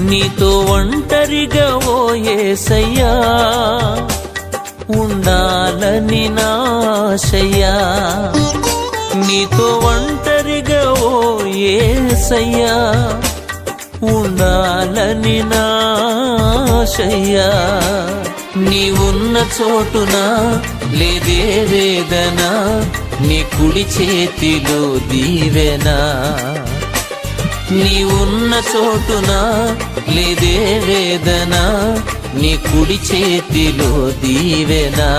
నీతో ఒంటరిగా ఓ యేసయ్యా ఉండాలని నాశయ్యా, నీతో ఒంటరిగా ఓ యేసయ్యా ఉండాలని నాశయ్యా. నీవున్న చోటున లేదే వేదన, నీ కుడి చేతిలో దీవెనా. నీవున్న చోటున లేదే వేదన, నీ కుడి చేతిలో దీవెనా.